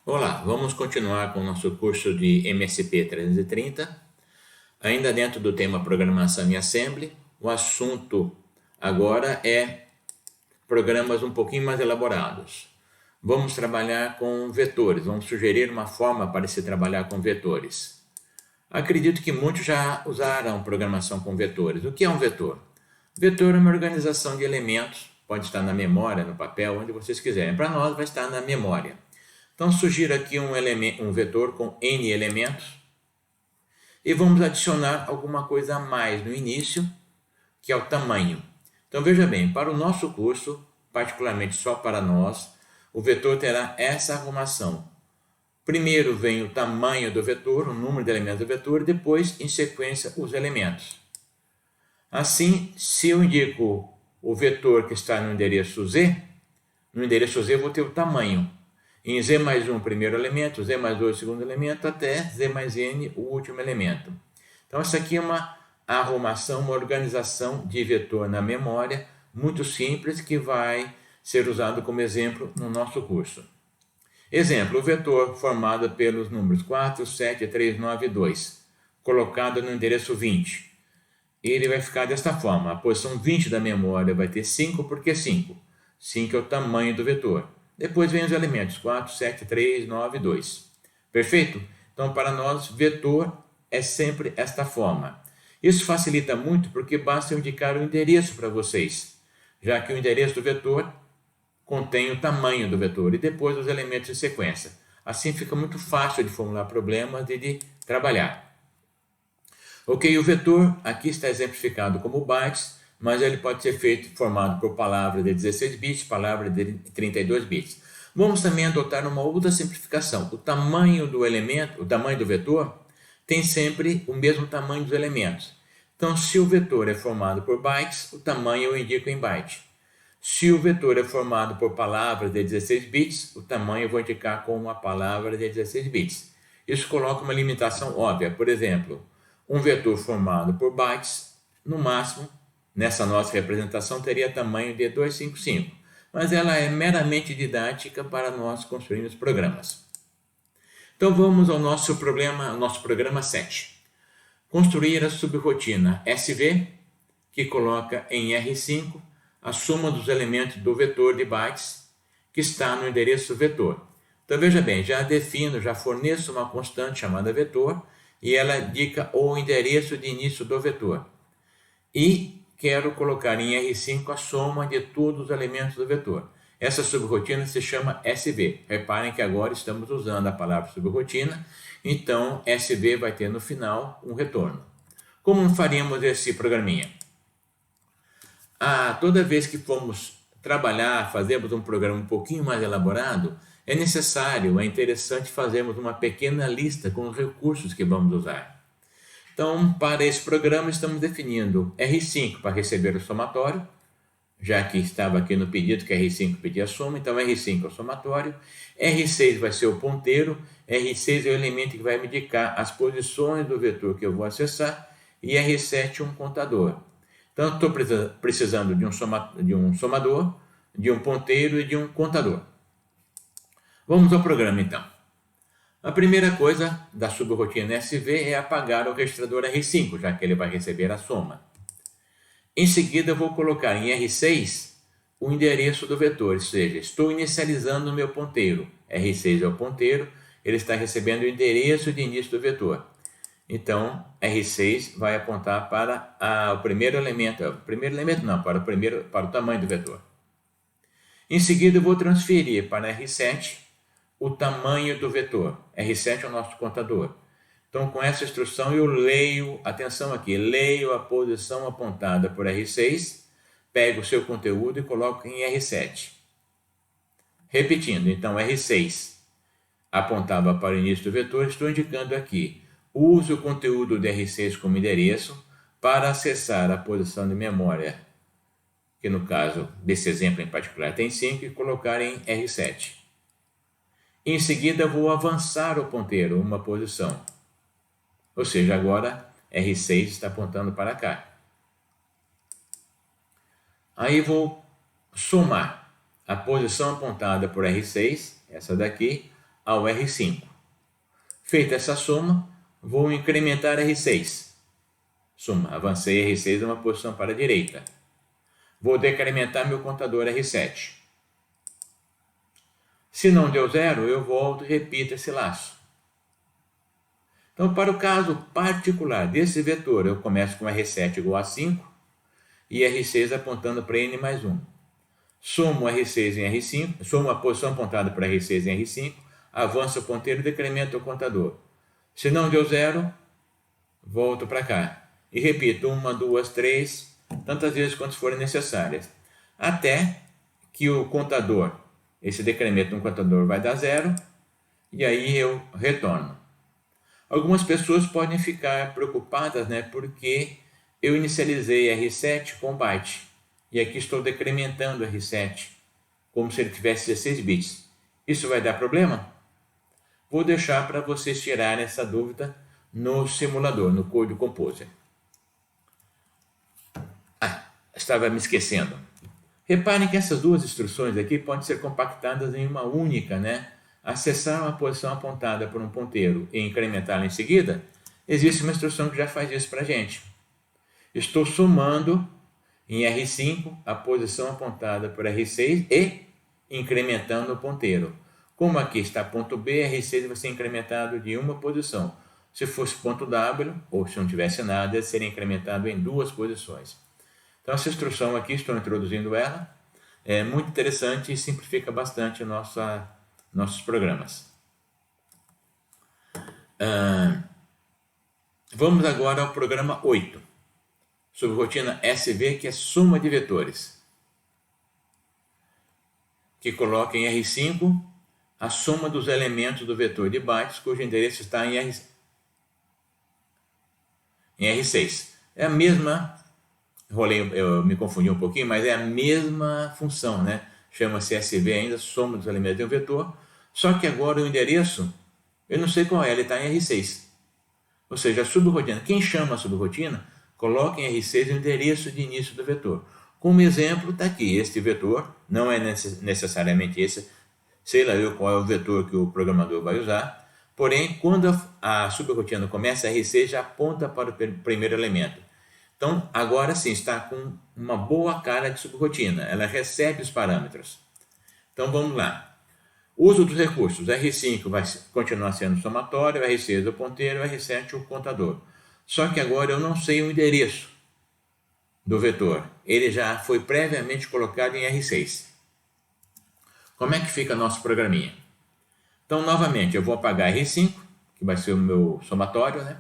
Olá, vamos continuar com o nosso curso de MSP 330, ainda dentro do tema Programação em Assembly. O assunto agora é programas um pouquinho mais elaborados. Vamos trabalhar com vetores, vamos sugerir uma forma para se trabalhar com vetores. Acredito que muitos já usaram programação com vetores. O que é um vetor? Vetor é uma organização de elementos, pode estar na memória, no papel, onde vocês quiserem. Para nós vai estar na memória. Então, sugiro aqui um vetor com n elementos e vamos adicionar alguma coisa a mais no início, que é o tamanho. Então, veja bem, para o nosso curso, particularmente só para nós, o vetor terá essa arrumação. Primeiro vem o tamanho do vetor, o número de elementos do vetor, e depois, em sequência, os elementos. Assim, se eu indico o vetor que está no endereço Z, eu vou ter o tamanho. Em Z mais 1 o primeiro elemento, Z mais 2 o segundo elemento, até Z mais N o último elemento. Então, essa aqui é uma arrumação, uma organização de vetor na memória, muito simples, que vai ser usado como exemplo no nosso curso. Exemplo, o vetor formado pelos números 4, 7, 3, 9 e 2, colocado no endereço 20. Ele vai ficar desta forma: a posição 20 da memória vai ter 5, porque 5. 5 é o tamanho do vetor. Depois vem os elementos 4, 7, 3, 9 e 2. Perfeito? Então, para nós, vetor é sempre esta forma. Isso facilita muito porque basta eu indicar o endereço para vocês, já que o endereço do vetor contém o tamanho do vetor e depois os elementos em sequência. Assim fica muito fácil de formular problemas e de trabalhar. Ok, o vetor aqui está exemplificado como bytes, mas ele pode ser formado por palavra de 16 bits, palavra de 32 bits. Vamos também adotar uma outra simplificação. O tamanho do elemento, o tamanho do vetor, tem sempre o mesmo tamanho dos elementos. Então, se o vetor é formado por bytes, o tamanho eu indico em byte. Se o vetor é formado por palavras de 16 bits, o tamanho eu vou indicar como uma palavra de 16 bits. Isso coloca uma limitação óbvia. Por exemplo, um vetor formado por bytes, no máximo, nessa nossa representação, teria tamanho de 255, mas ela é meramente didática para nós construirmos programas. Então vamos ao nosso programa 7. Construir a subrotina SV, que coloca em R5 a soma dos elementos do vetor de bytes que está no endereço vetor. Então veja bem, já forneço uma constante chamada vetor, e ela indica o endereço de início do vetor. E quero colocar em R5 a soma de todos os elementos do vetor. Essa subrotina se chama SV. Reparem que agora estamos usando a palavra subrotina, então SV vai ter no final um retorno. Como faríamos esse programinha? Toda vez que formos trabalhar, fazemos um programa um pouquinho mais elaborado, é interessante fazermos uma pequena lista com os recursos que vamos usar. Então, para esse programa, estamos definindo R5 para receber o somatório, já que estava aqui no pedido que R5 pedia a soma, então R5 é o somatório, R6 vai ser o ponteiro, R6 é o elemento que vai me indicar as posições do vetor que eu vou acessar, e R7 um contador. Então, eu estou precisando de um somador, de um ponteiro e de um contador. Vamos ao programa, então. A primeira coisa da subrotina SV é apagar o registrador R5, já que ele vai receber a soma. Em seguida, eu vou colocar em R6 o endereço do vetor, ou seja, estou inicializando o meu ponteiro. R6 é o ponteiro, ele está recebendo o endereço de início do vetor. Então, R6 vai apontar para o primeiro elemento, para o tamanho do vetor. Em seguida, eu vou transferir para R7 o tamanho do vetor. R7 é o nosso contador. Então, com essa instrução, eu leio, atenção aqui, leio a posição apontada por R6, pego o seu conteúdo e coloco em R7. Repetindo, então, R6 apontava para o início do vetor, estou indicando aqui, use o conteúdo de R6 como endereço para acessar a posição de memória, que no caso desse exemplo em particular tem 5, e colocar em R7. Em seguida, vou avançar o ponteiro uma posição. Ou seja, agora R6 está apontando para cá. Aí vou somar a posição apontada por R6, essa daqui, ao R5. Feita essa soma, vou incrementar R6. Soma, avancei R6 uma posição para a direita. Vou decrementar meu contador R7. Se não deu zero, eu volto e repito esse laço. Então, para o caso particular desse vetor, eu começo com R7 igual a 5 e R6 apontando para N mais 1. Somo R6 em R5, somo a posição apontada para R6 em R5, avanço o ponteiro e decremento o contador. Se não deu zero, volto para cá. E repito 1, 2, 3, tantas vezes quantas forem necessárias. Até que o contador, esse decremento no contador vai dar zero, e aí eu retorno. Algumas pessoas podem ficar preocupadas, né, porque eu inicializei R7 com byte, e aqui estou decrementando R7, como se ele tivesse 16 bits. Isso vai dar problema? Vou deixar para vocês tirarem essa dúvida no simulador, no Code Composer. Estava me esquecendo. Reparem que essas duas instruções aqui podem ser compactadas em uma única, né? Acessar uma posição apontada por um ponteiro e incrementá-la em seguida, existe uma instrução que já faz isso para a gente. Estou somando em R5 a posição apontada por R6 e incrementando o ponteiro. Como aqui está ponto B, R6 vai ser incrementado de uma posição. Se fosse ponto W, ou se não tivesse nada, ele seria incrementado em duas posições. Então, essa instrução aqui, estou introduzindo ela, é muito interessante e simplifica bastante nossos programas. Vamos agora ao programa 8, subrotina SV, que é soma de vetores, que coloca em R5 a soma dos elementos do vetor de bytes, cujo endereço está em R6. É a mesma, eu me confundi um pouquinho, mas é a mesma função, né? Chama-se SV ainda, soma dos elementos de um vetor, só que agora o endereço, eu não sei qual é, ele está em R6. Ou seja, a subrotina, quem chama a subrotina, coloca em R6 o endereço de início do vetor. Como exemplo, está aqui, este vetor, não é necessariamente esse, sei lá eu qual é o vetor que o programador vai usar, porém, quando a subrotina começa, a R6 já aponta para o primeiro elemento. Então, agora sim, está com uma boa cara de subrotina, ela recebe os parâmetros. Então, vamos lá. Uso dos recursos, R5 vai continuar sendo somatório, R6 o ponteiro, R7 o contador. Só que agora eu não sei o endereço do vetor, ele já foi previamente colocado em R6. Como é que fica nosso programinha? Então, novamente, eu vou apagar R5, que vai ser o meu somatório, né?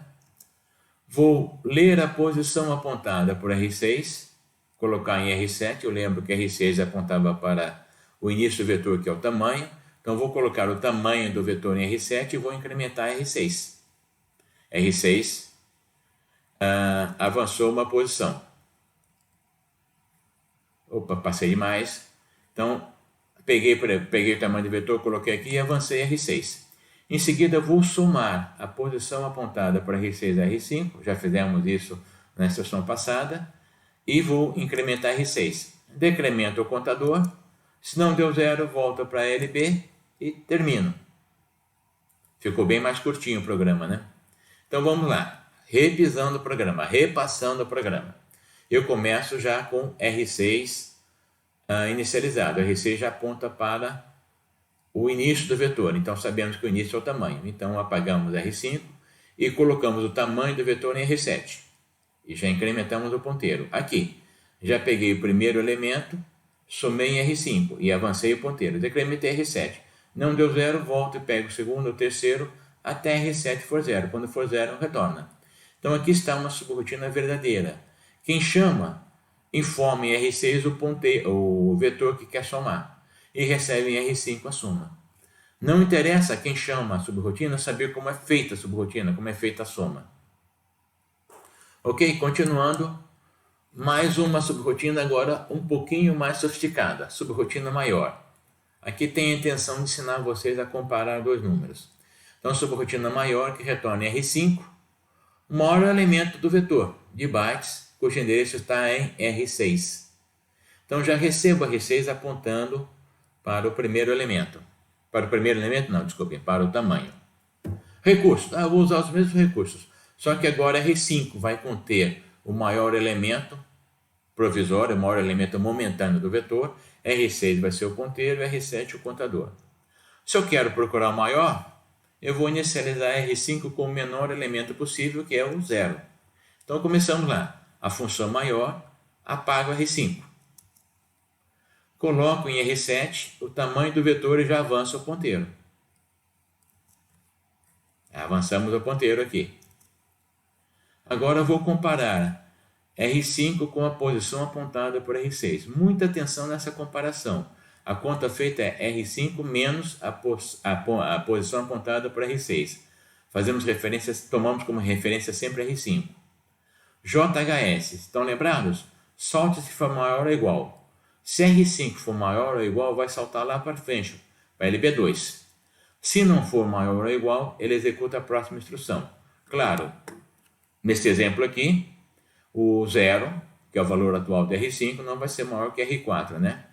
Vou ler a posição apontada por R6, colocar em R7. Eu lembro que R6 apontava para o início do vetor, que é o tamanho. Então, vou colocar o tamanho do vetor em R7 e vou incrementar R6. R6 avançou uma posição. Opa, passei demais. Então, peguei o tamanho do vetor, coloquei aqui e avancei R6. Em seguida, vou somar a posição apontada para R6 a R5, já fizemos isso na instrução passada, e vou incrementar R6. Decremento o contador, se não deu zero, volto para LB e termino. Ficou bem mais curtinho o programa, né? Então vamos lá, revisando o programa, repassando o programa. Eu começo já com R6 inicializado, R6 já aponta para o início do vetor, então sabemos que o início é o tamanho. Então apagamos R5 e colocamos o tamanho do vetor em R7. E já incrementamos o ponteiro. Aqui, já peguei o primeiro elemento, somei em R5 e avancei o ponteiro. Decrementei R7. Não deu zero, volto e pego o segundo, o terceiro, até R7 for zero. Quando for zero, retorna. Então aqui está uma subrotina verdadeira. Quem chama, informa em R6 o vetor que quer somar e recebe em R5 a soma. Não interessa quem chama a subrotina saber como é feita a subrotina, como é feita a soma. Ok? Continuando, mais uma subrotina agora um pouquinho mais sofisticada, subrotina maior. Aqui tem a intenção de ensinar vocês a comparar dois números. Então, subrotina maior que retorna em R5, o maior elemento do vetor de bytes, cujo endereço está em R6. Então, já recebo R6 apontando para o primeiro elemento. Para o primeiro elemento? Não, desculpe, para o tamanho. Recursos. Eu vou usar os mesmos recursos. Só que agora R5 vai conter o maior elemento provisório, o maior elemento momentâneo do vetor. R6 vai ser o ponteiro, R7 o contador. Se eu quero procurar o maior, eu vou inicializar R5 com o menor elemento possível, que é o 0. Então começamos lá. A função maior, apago R5. Coloco em R7 o tamanho do vetor e já avanço o ponteiro. Avançamos o ponteiro aqui. Agora eu vou comparar R5 com a posição apontada por R6. Muita atenção nessa comparação. A conta feita é R5 menos a posição apontada por R6. Tomamos como referência sempre R5. JHS, estão lembrados? Solte se for maior ou igual. Se R5 for maior ou igual, vai saltar lá para frente, para LB2. Se não for maior ou igual, ele executa a próxima instrução. Claro, nesse exemplo aqui, o 0, que é o valor atual de R5, não vai ser maior que R4, né?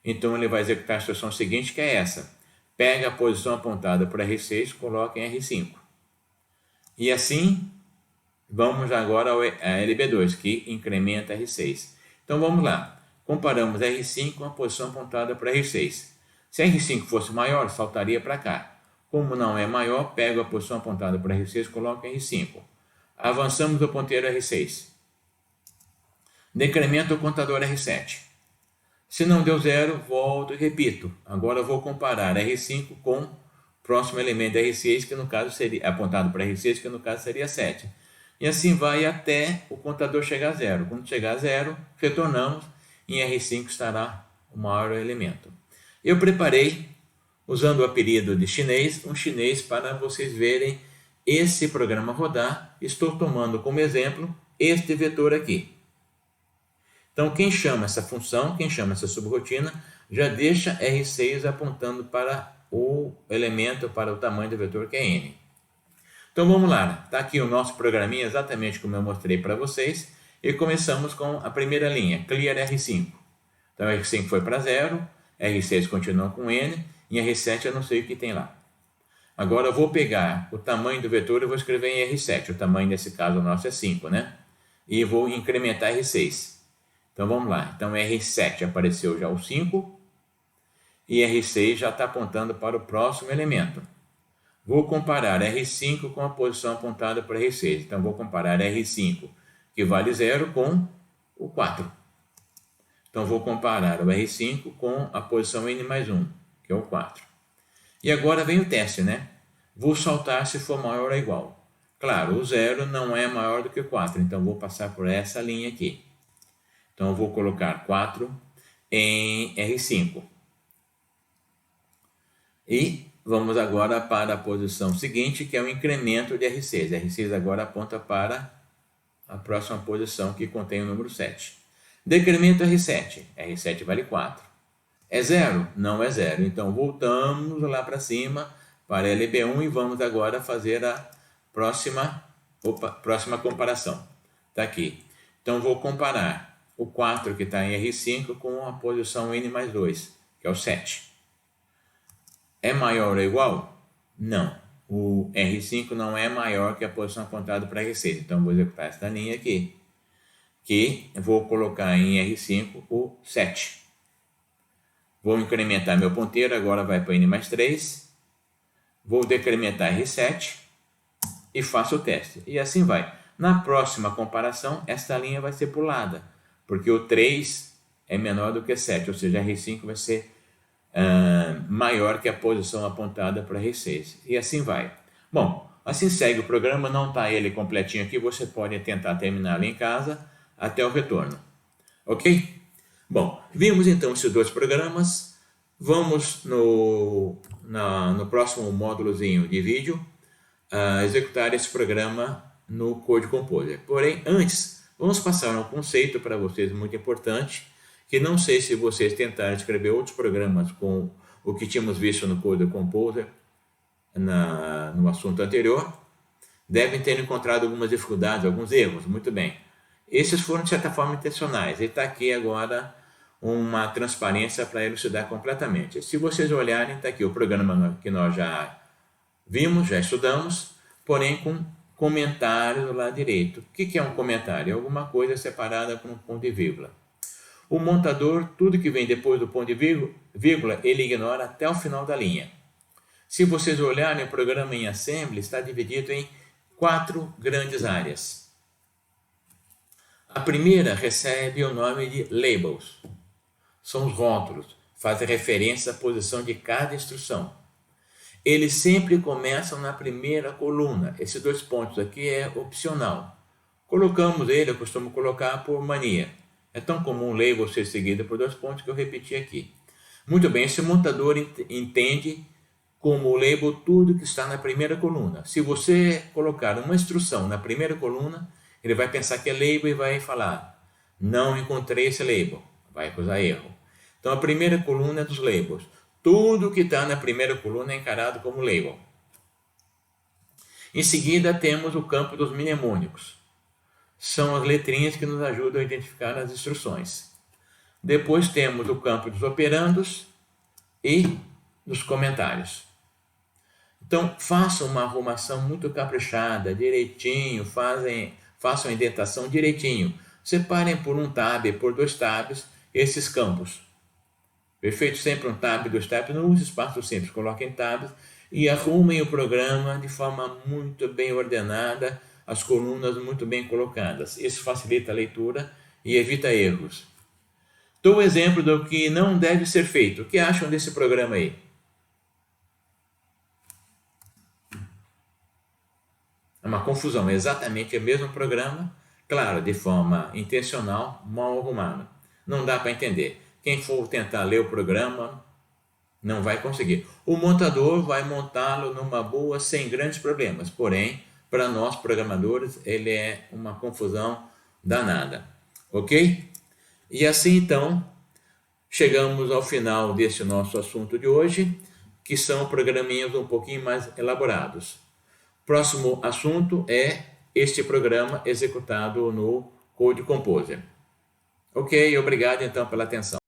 Então ele vai executar a instrução seguinte, que é essa. Pega a posição apontada por R6, coloca em R5. E assim, vamos agora ao LB2, que incrementa R6. Então vamos lá. Comparamos R5 com a posição apontada por R6. Se R5 fosse maior, saltaria para cá. Como não é maior, pego a posição apontada por R6 e coloco em R5. Avançamos o ponteiro R6. Decremento o contador R7. Se não deu 0, volto e repito. Agora eu vou comparar R5 com o próximo elemento R6, que no caso seria apontado para R6, que no caso seria 7. E assim vai até o contador chegar a 0. Quando chegar a 0, retornamos e em R5 estará o maior elemento. Eu preparei, usando o apelido de chinês, um chinês para vocês verem esse programa rodar. Estou tomando como exemplo este vetor aqui. Então, quem chama essa função, quem chama essa subrotina, já deixa R6 apontando para o elemento, para o tamanho do vetor, que é n. Então, vamos lá. Está aqui o nosso programinha, exatamente como eu mostrei para vocês. E começamos com a primeira linha, clear R5. Então, R5 foi para 0, R6 continua com n, em R7 eu não sei o que tem lá. Agora, eu vou pegar o tamanho do vetor e vou escrever em R7. O tamanho, nesse caso, nosso é 5, né? E vou incrementar R6. Então, vamos lá. Então, R7 apareceu já o 5 e R6 já está apontando para o próximo elemento. Vou comparar R5 com a posição apontada por R6. Então, vou comparar R5, que vale 0, com o 4. Então, vou comparar o R5 com a posição n mais 1, que é o 4. E agora vem o teste, né? Vou saltar se for maior ou igual. Claro, o 0 não é maior do que o 4, então vou passar por essa linha aqui. Então, eu vou colocar 4 em R5. E vamos agora para a posição seguinte, que é o incremento de R6. R6 agora aponta para a próxima posição, que contém o número 7. Decremento R7. R7 vale 4. É 0? Não é 0. Então, voltamos lá para cima, para LB1, e vamos agora fazer a próxima comparação. Está aqui. Então, vou comparar o 4 que está em R5 com a posição n mais 2, que é o 7. É maior ou igual? Não. O R5 não é maior que a posição apontada para R6. Então, vou executar esta linha aqui, que vou colocar em R5 o 7. Vou incrementar meu ponteiro, agora vai para n mais 3. Vou decrementar R7 e faço o teste. E assim vai. Na próxima comparação, esta linha vai ser pulada, porque o 3 é menor do que 7, ou seja, R5 vai ser maior que a posição apontada para R6. E assim vai. Bom, assim segue o programa, não está ele completinho aqui, você pode tentar terminá-lo em casa até o retorno. Ok? Bom, vimos então esses dois programas. Vamos no próximo módulozinho de vídeo executar esse programa no Code Composer. Porém, antes, vamos passar um conceito para vocês muito importante, que não sei se vocês tentaram escrever outros programas com o que tínhamos visto no Code Composer no assunto anterior, devem ter encontrado algumas dificuldades, alguns erros. Muito bem. Esses foram, de certa forma, intencionais. E está aqui agora uma transparência para elucidar completamente. Se vocês olharem, está aqui o programa que nós já vimos, já estudamos, porém com comentário do lado direito. O que é um comentário? É alguma coisa separada por um ponto e vírgula. O montador, tudo que vem depois do ponto e vírgula, ele ignora até o final da linha. Se vocês olharem, o programa em Assembly está dividido em 4 grandes áreas. A primeira recebe o nome de labels. São os rótulos, fazem referência à posição de cada instrução. Eles sempre começam na primeira coluna. Esses 2 pontos aqui é opcional. Colocamos ele, eu costumo colocar por mania. É tão comum label ser seguido por 2 pontos que eu repeti aqui. Muito bem, esse montador entende como label tudo que está na primeira coluna. Se você colocar uma instrução na primeira coluna, ele vai pensar que é label e vai falar, não encontrei esse label, vai acusar erro. Então a primeira coluna é dos labels. Tudo que está na primeira coluna é encarado como label. Em seguida temos o campo dos mnemônicos. São as letrinhas que nos ajudam a identificar as instruções. Depois temos o campo dos operandos e dos comentários. Então, façam uma arrumação muito caprichada, direitinho, façam a indentação direitinho. Separem por um tab, por 2 tabs, esses campos. Perfeito? Sempre um tab, 2 tabs, não use espaço simples, coloquem tabs e arrumem o programa de forma muito bem ordenada, as colunas muito bem colocadas. Isso facilita a leitura e evita erros. Dou um exemplo do que não deve ser feito. O que acham desse programa aí? É uma confusão, é exatamente o mesmo programa, claro, de forma intencional, mal arrumado. Não dá para entender. Quem for tentar ler o programa não vai conseguir. O montador vai montá-lo numa boa, sem grandes problemas, porém, para nós programadores, ele é uma confusão danada. Ok? E assim, então, chegamos ao final desse nosso assunto de hoje, que são programinhas um pouquinho mais elaborados. Próximo assunto é este programa executado no Code Composer. Ok, obrigado então pela atenção.